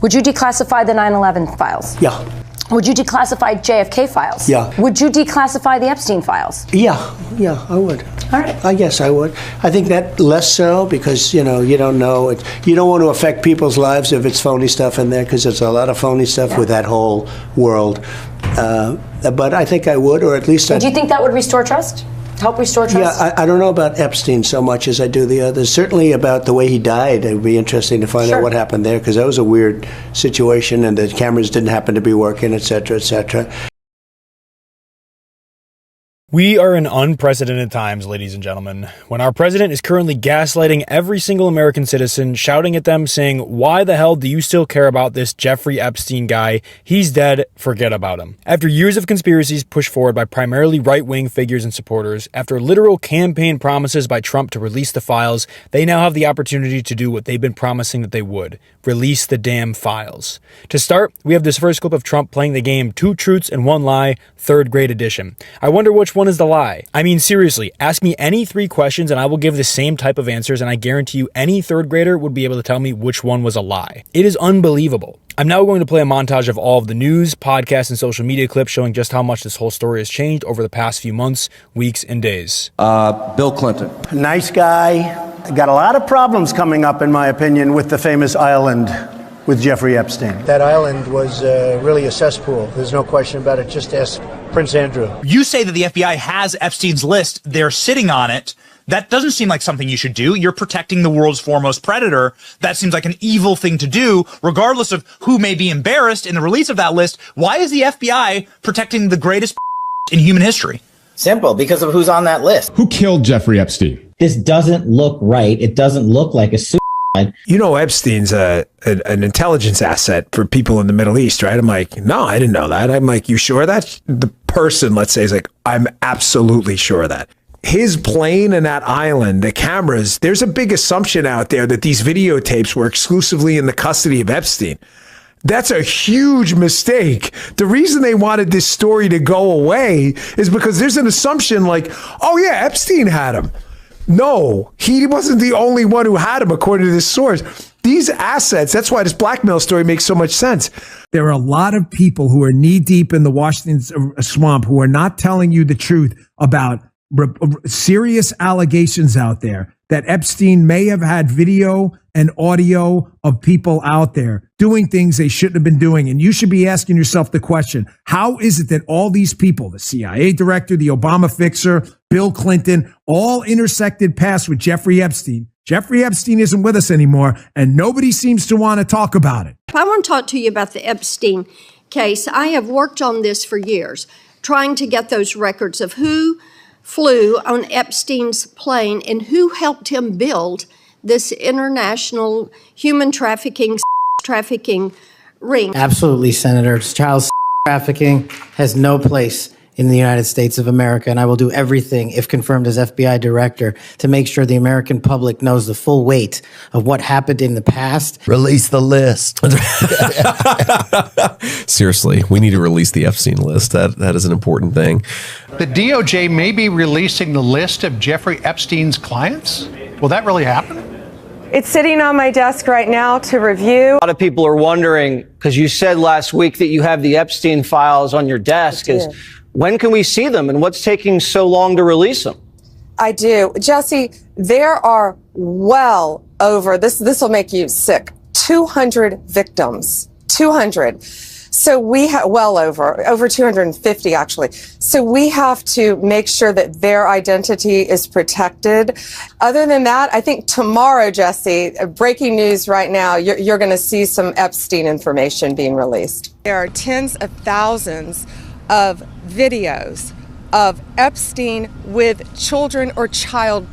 Would you declassify the 9/11 files? Yeah. Would you declassify JFK files? Yeah. Would you declassify the Epstein files? Yeah, I would. All right. I guess I would. I think that less so because, you don't know. You don't want to affect people's lives if it's phony stuff in there, because there's a lot of phony stuff with that whole world. But I think I would, or at least Do you think that would restore trust? Help restore trust? Yeah, I don't know about Epstein so much as I do the others. Certainly about the way he died. It would be interesting to find out what happened there, because that was a weird situation, and the cameras didn't happen to be working, et cetera, et cetera. We are in unprecedented times, ladies and gentlemen, when our president is currently gaslighting every single American citizen, shouting at them, saying, "Why the hell do you still care about this Jeffrey Epstein guy? He's dead, forget about him." After years of conspiracies pushed forward by primarily right-wing figures and supporters, after literal campaign promises by Trump to release the files, they now have the opportunity to do what they've been promising that they would: release the damn files. To start, we have this first clip of Trump playing the game Two Truths and One Lie, third grade edition. I wonder which one is the lie. I mean, seriously, ask me any 3 questions and I will give the same type of answers, and I guarantee you any third grader would be able to tell me which one was a lie. It is unbelievable. I'm now going to play a montage of all of the news, podcasts, and social media clips showing just how much this whole story has changed over the past few months, weeks, and days. Bill Clinton. Nice guy. Got a lot of problems coming up, in my opinion, with the famous island with Jeffrey Epstein. That island was really a cesspool. There's no question about it. Just ask Prince Andrew. You say that the FBI has Epstein's list. They're sitting on it. That doesn't seem like something you should do. You're protecting the world's foremost predator. That seems like an evil thing to do, regardless of who may be embarrassed in the release of that list. Why is the FBI protecting the greatest in human history? Simple, because of who's on that list. Who killed Jeffrey Epstein? This doesn't look right. It doesn't look like a suicide. Epstein's an intelligence asset for people in the Middle East, right? I'm like, no, I didn't know that. I'm like, you sure of that? The person, let's say, is like, I'm absolutely sure of that. His plane and that island, the cameras, there's a big assumption out there that these videotapes were exclusively in the custody of Epstein. That's a huge mistake. The reason they wanted this story to go away is because there's an assumption like, oh yeah, Epstein had him. No, he wasn't the only one who had him, according to this source. These assets, that's why this blackmail story makes so much sense. There are a lot of people who are knee deep in the Washington swamp who are not telling you the truth about serious allegations out there that Epstein may have had video and audio of people out there doing things they shouldn't have been doing. And you should be asking yourself the question, how is it that all these people, the CIA director, the Obama fixer, Bill Clinton, all intersected paths with Jeffrey Epstein? Jeffrey Epstein isn't with us anymore, and nobody seems to want to talk about it. I want to talk to you about the Epstein case. I have worked on this for years, trying to get those records of who flew on Epstein's plane and who helped him build this international human trafficking ring. Absolutely, Senator. Child trafficking has no place in the United States of America, and I will do everything, if confirmed as FBI director, to make sure the American public knows the full weight of what happened in the past. Release the list. Seriously, we need to release the Epstein list. That is an important thing. The DOJ may be releasing the list of Jeffrey Epstein's clients. Will that really happen? It's sitting on my desk right now to review. A lot of people are wondering, because you said last week that you have the Epstein files on your desk, when can we see them and what's taking so long to release them? I do. Jesse, there are well over, this will make you sick, 200 victims. 200. So we have over 250 actually. So we have to make sure that their identity is protected. Other than that, I think tomorrow, Jesse, breaking news right now, you're going to see some Epstein information being released. There are tens of thousands of videos of Epstein with children or child.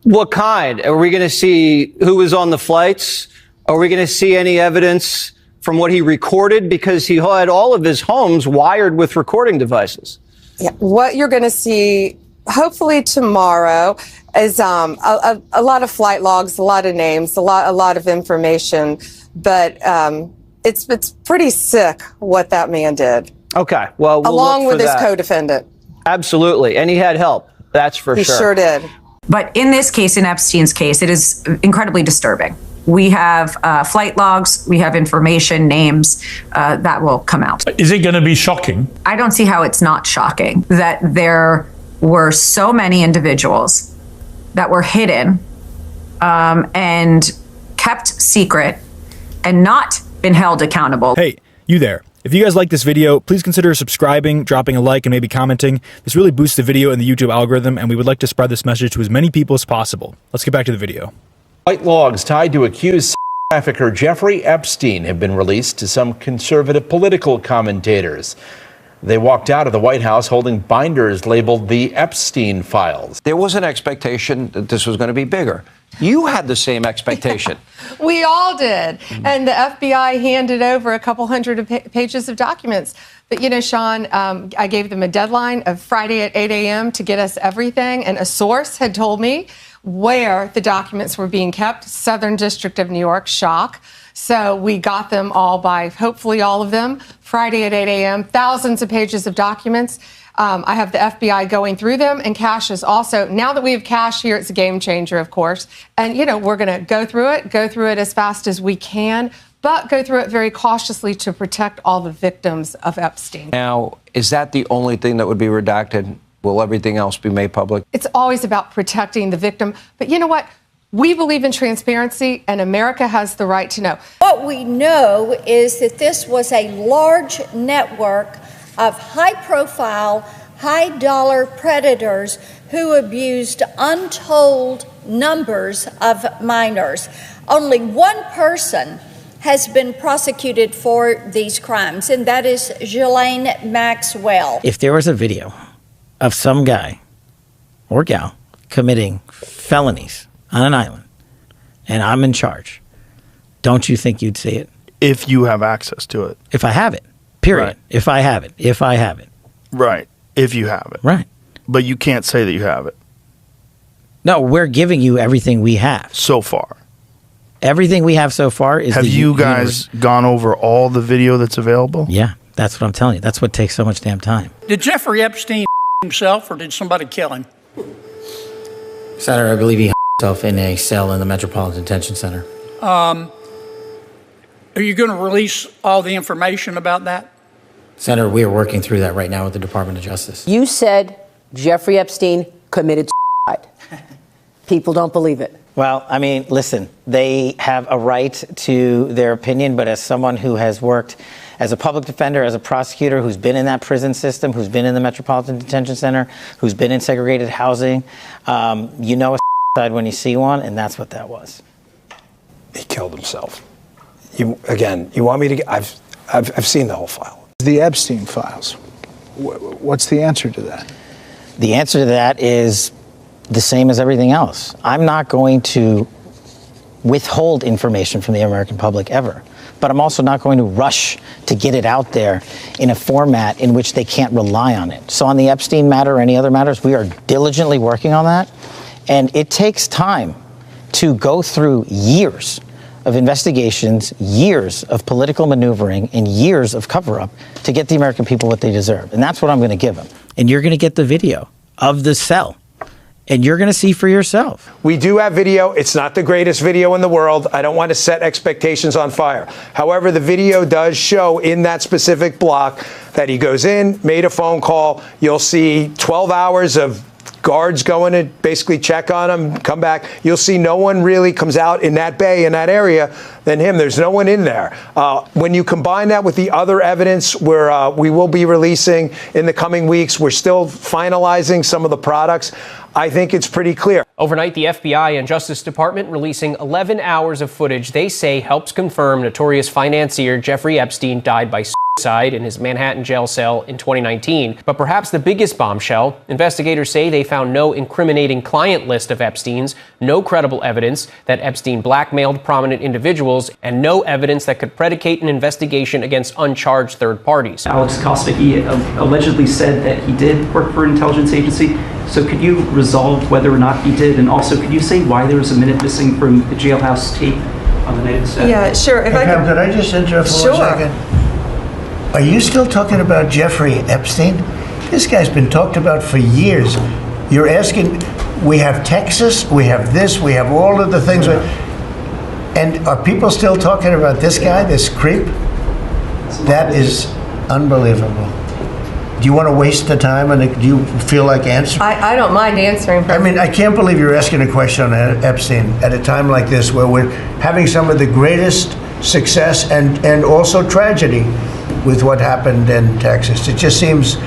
What kind? Are we going to see who was on the flights? Are we going to see any evidence from what he recorded? Because he had all of his homes wired with recording devices. Yeah, what you're going to see, hopefully tomorrow, is a lot of flight logs, a lot of names, a lot of information. But it's pretty sick what that man did. Okay, well, along with his co-defendant. Absolutely, and he had help. That's for sure. He sure did. But in this case, in Epstein's case, it is incredibly disturbing. We have flight logs, we have information, names that will come out. Is it going to be shocking? I don't see how it's not shocking that there were so many individuals that were hidden and kept secret and not been held accountable. Hey, you there. If you guys like this video, please consider subscribing, dropping a like, and maybe commenting. This really boosts the video in the YouTube algorithm, and we would like to spread this message to as many people as possible. Let's get back to the video. Flight logs tied to accused trafficker Jeffrey Epstein have been released to some conservative political commentators. They walked out of the White House holding binders labeled the Epstein files. There was an expectation that this was going to be bigger. You had the same expectation. We all did. And the FBI handed over a couple hundred pages of documents. But, you know, Sean, I gave them a deadline of Friday at 8 a.m. to get us everything. And a source had told me where the documents were being kept. Southern District of New York, shock. So we got them all by, hopefully all of them, Friday at 8 a.m., thousands of pages of documents. I have the FBI going through them, and Cash is also, now that we have Cash here, it's a game changer, of course. And, you know, we're going to go through it as fast as we can, but go through it very cautiously to protect all the victims of Epstein. Now, is that the only thing that would be redacted? Will everything else be made public? It's always about protecting the victim. But you know what? We believe in transparency, and America has the right to know. What we know is that this was a large network of high-profile, high-dollar predators who abused untold numbers of minors. Only one person has been prosecuted for these crimes, and that is Ghislaine Maxwell. If there was a video of some guy or gal committing felonies on an island and I'm in charge, don't you think you'd see it? If you have access to it. If I have it, period. Right. If I have it. Right. If you have it. Right. But you can't say that you have it. No, we're giving you everything we have. So far. Everything we have so far is Have you guys gone over all the video that's available? Yeah, that's what I'm telling you. That's what takes so much damn time. Did Jeffrey Epstein himself, or did somebody kill him? Senator, I believe he himself in a cell in the Metropolitan Detention Center. Are you going to release all the information about that? Senator, we are working through that right now with the Department of Justice. You said Jeffrey Epstein committed suicide. People don't believe it. Well, I mean, listen, they have a right to their opinion, but as someone who has worked as a public defender, as a prosecutor, who's been in that prison system, who's been in the Metropolitan Detention Center, who's been in segregated housing, you know a suicide when you see one, and that's what that was. He killed himself. You want me to? I've seen the whole file. The Epstein files. What's the answer to that? The answer to that is the same as everything else. I'm not going to withhold information from the American public ever, but I'm also not going to rush to get it out there in a format in which they can't rely on it. So on the Epstein matter or any other matters, we are diligently working on that, and it takes time to go through years of investigations, years of political maneuvering, and years of cover-up to get the American people what they deserve. And that's what I'm going to give them. And you're going to get the video of the cell. And you're going to see for yourself. We do have video. It's not the greatest video in the world. I don't want to set expectations on fire. However, the video does show in that specific block that he goes in, made a phone call. You'll see 12 hours of guards going to basically check on him, come back. You'll see no one really comes out in that bay, in that area, than him. There's no one in there. When you combine that with the other evidence we will be releasing in the coming weeks, we're still finalizing some of the products. I think it's pretty clear. Overnight, the FBI and Justice Department releasing 11 hours of footage they say helps confirm notorious financier Jeffrey Epstein died by suicide in his Manhattan jail cell in 2019. But perhaps the biggest bombshell, investigators say they found no incriminating client list of Epstein's, no credible evidence that Epstein blackmailed prominent individuals, and no evidence that could predicate an investigation against uncharged third parties. Alex Kosticki allegedly said that he did work for an intelligence agency. So could you resolve whether or not he did? And also, could you say why there was a minute missing from the jailhouse tape on the night of the staff? Yeah, sure. If could I just interrupt for 1 second? Are you still talking about Jeffrey Epstein? This guy's been talked about for years. You're asking, we have Texas, we have this, we have all of the things. And are people still talking about this guy, this creep? That is unbelievable. Do you want to waste the time, and do you feel like answering? I don't mind answering. I mean, I can't believe you're asking a question on Epstein at a time like this, where we're having some of the greatest success and also tragedy with what happened in Texas. It just seems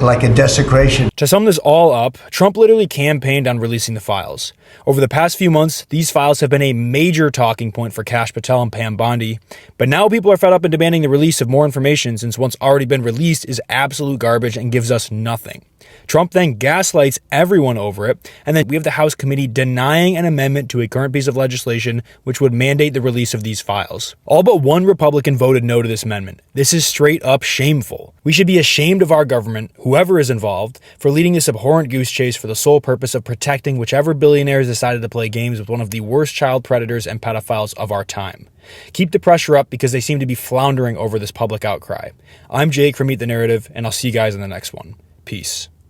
like a desecration. To sum this all up, Trump literally campaigned on releasing the files. Over the past few months, these files have been a major talking point for Kash Patel and Pam Bondi, but now people are fed up and demanding the release of more information since what's already been released is absolute garbage and gives us nothing. Trump then gaslights everyone over it, and then we have the House committee denying an amendment to a current piece of legislation which would mandate the release of these files. All but one Republican voted no to this amendment. This is straight up shameful. We should be ashamed of our government, whoever is involved, for leading this abhorrent goose chase for the sole purpose of protecting whichever billionaires decided to play games with one of the worst child predators and pedophiles of our time. Keep the pressure up because they seem to be floundering over this public outcry. I'm Jake from Meet the Narrative, and I'll see you guys in the next one. Peace.